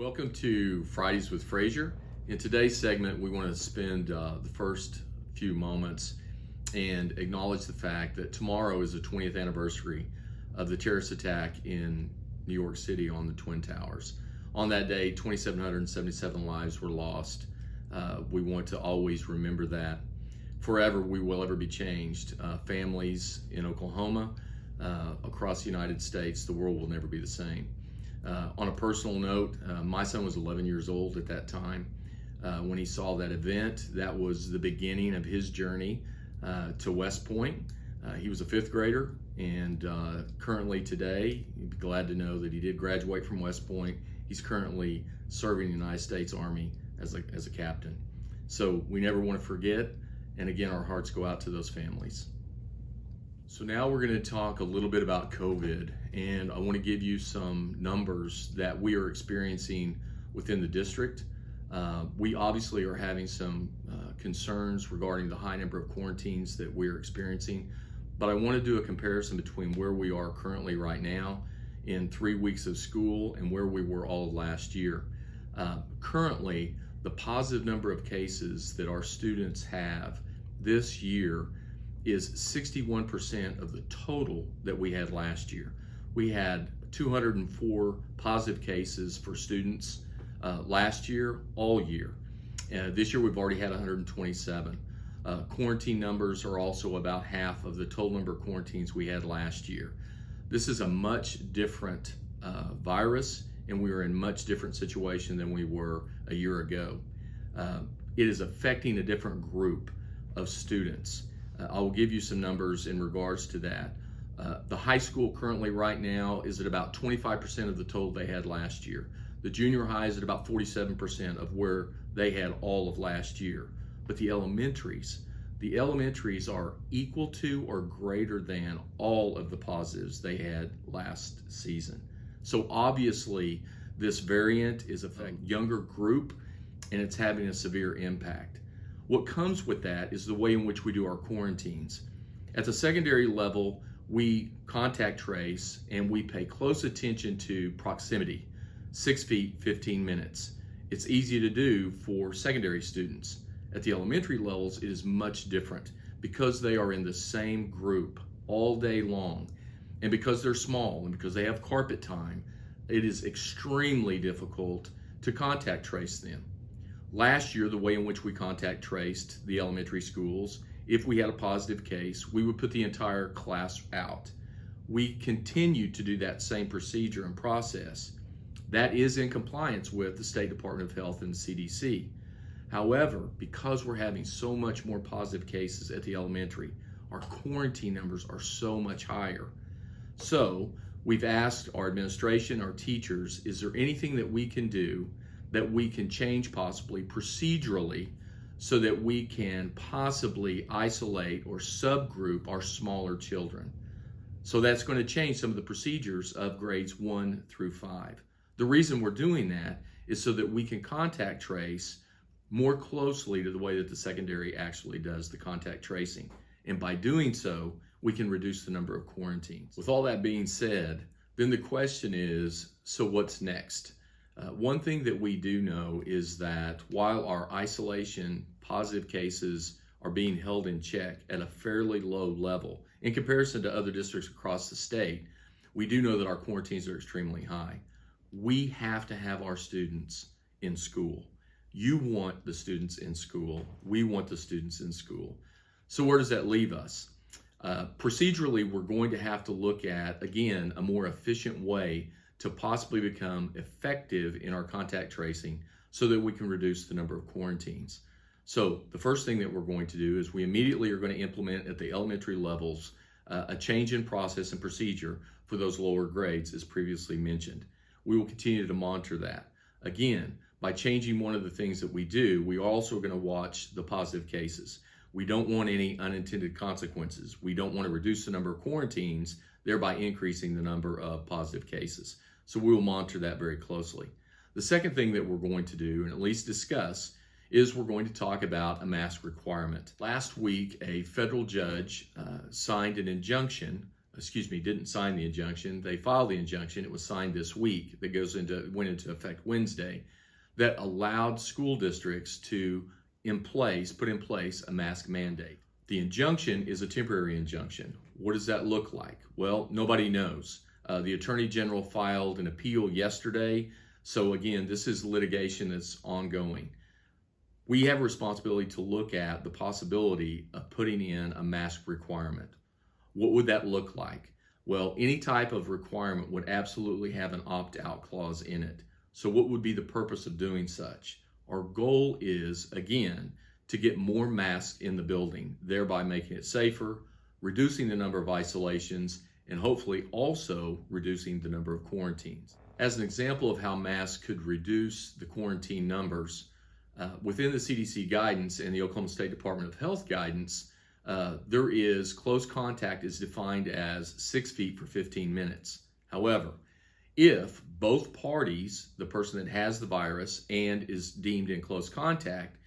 Welcome to Fridays with Frazier. In today's segment, we want to spend the first few moments and acknowledge the fact that tomorrow is the 20th anniversary of the terrorist attack in New York City on the Twin Towers. On that day, 2,777 lives were lost. We want to always remember that. Forever, we will ever be changed. Families in Oklahoma, across the United States, the world will never be the same. On a personal note, my son was 11 years old at that time. When he saw that event, that was the beginning of his journey to West Point. He was a fifth grader, and currently today, you'd be glad to know that he did graduate from West Point. He's currently serving the United States Army as a captain. So we never want to forget, and again, our hearts go out to those families. So now we're going to talk a little bit about COVID, and I want to give you some numbers that we are experiencing within the district. We obviously are having some concerns regarding the high number of quarantines that we're experiencing, but I want to do a comparison between where we are currently right now in 3 weeks of school and where we were all of last year. Currently, the positive number of cases that our students have this year is 61% of the total that we had last year. We had 204 positive cases for students last year, all year. This year we've already had 127. Quarantine numbers are also about half of the total number of quarantines we had last year. This is a much different virus, and we are in a much different situation than we were a year ago. It is affecting a different group of students. I will give you some numbers in regards to that. The high school currently right now is at about 25% of the total they had last year. The junior high is at about 47% of where they had all of last year. But the elementaries are equal to or greater than all of the positives they had last season. So obviously this variant is affecting a younger group, and it's having a severe impact. What comes with that is the way in which we do our quarantines. At the secondary level, we contact trace and we pay close attention to proximity, 6 feet, 15 minutes. It's easy to do for secondary students. At the elementary levels, it is much different because they are in the same group all day long. And because they're small and because they have carpet time, it is extremely difficult to contact trace them. Last year, the way in which we contact traced the elementary schools, if we had a positive case, we would put the entire class out. We continue to do that same procedure and process. That is in compliance with the State Department of Health and the CDC. However, because we're having so much more positive cases at the elementary, our quarantine numbers are so much higher. So we've asked our administration, our teachers, is there anything that we can do that we can change possibly procedurally so that we can possibly isolate or subgroup our smaller children? So that's going to change some of the procedures of grades 1 through 5. The reason we're doing that is so that we can contact trace more closely to the way that the secondary actually does the contact tracing. And by doing so, we can reduce the number of quarantines. With all that being said, then the question is, so what's next? One thing that we do know is that while our isolation positive cases are being held in check at a fairly low level in comparison to other districts across the state, we do know that our quarantines are extremely high. We have to have our students in school. You want the students in school. We want the students in school. So where does that leave us? Procedurally, we're going to have to look at, again, a more efficient way to possibly become effective in our contact tracing so that we can reduce the number of quarantines. So the first thing that we're going to do is we immediately are going to implement at the elementary levels a change in process and procedure for those lower grades as previously mentioned. We will continue to monitor that. Again, by changing one of the things that we do, we are also going to watch the positive cases. We don't want any unintended consequences. We don't want to reduce the number of quarantines, thereby increasing the number of positive cases. So we will monitor that very closely. The second thing that we're going to do, and at least discuss, is we're going to talk about a mask requirement. Last week, a federal judge signed an injunction didn't sign the injunction. They filed the injunction. It was signed this week. That went into effect Wednesday. That allowed school districts to put in place a mask mandate. The injunction is a temporary injunction. What does that look like? Well, nobody knows. The Attorney General filed an appeal yesterday. So again, this is litigation that's ongoing. We have a responsibility to look at the possibility of putting in a mask requirement. What would that look like? Well, any type of requirement would absolutely have an opt-out clause in it. So what would be the purpose of doing such? Our goal is, again, to get more masks in the building, thereby making it safer, reducing the number of isolations, and hopefully also reducing the number of quarantines. As an example of how masks could reduce the quarantine numbers, within the CDC guidance and the Oklahoma State Department of Health guidance, close contact is defined as 6 feet for 15 minutes. However, if both parties, the person that has the virus and is deemed in close contact,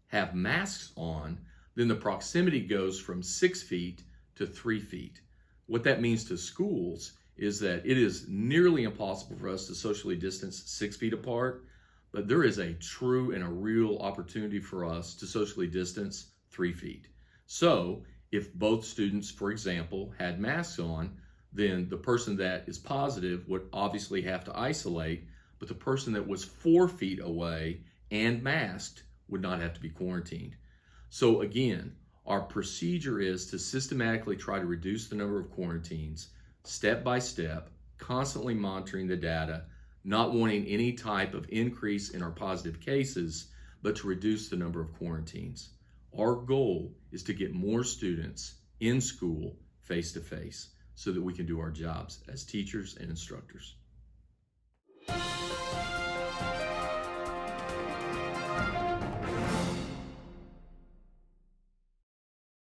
have masks on, then the proximity goes from 6 feet to 3 feet. What that means to schools is that it is nearly impossible for us to socially distance 6 feet apart, but there is a true and a real opportunity for us to socially distance 3 feet. So if both students, for example, had masks on, then the person that is positive would obviously have to isolate, but the person that was 4 feet away and masked would not have to be quarantined. So again, our procedure is to systematically try to reduce the number of quarantines, step by step, constantly monitoring the data, not wanting any type of increase in our positive cases, but to reduce the number of quarantines. Our goal is to get more students in school face to face so that we can do our jobs as teachers and instructors.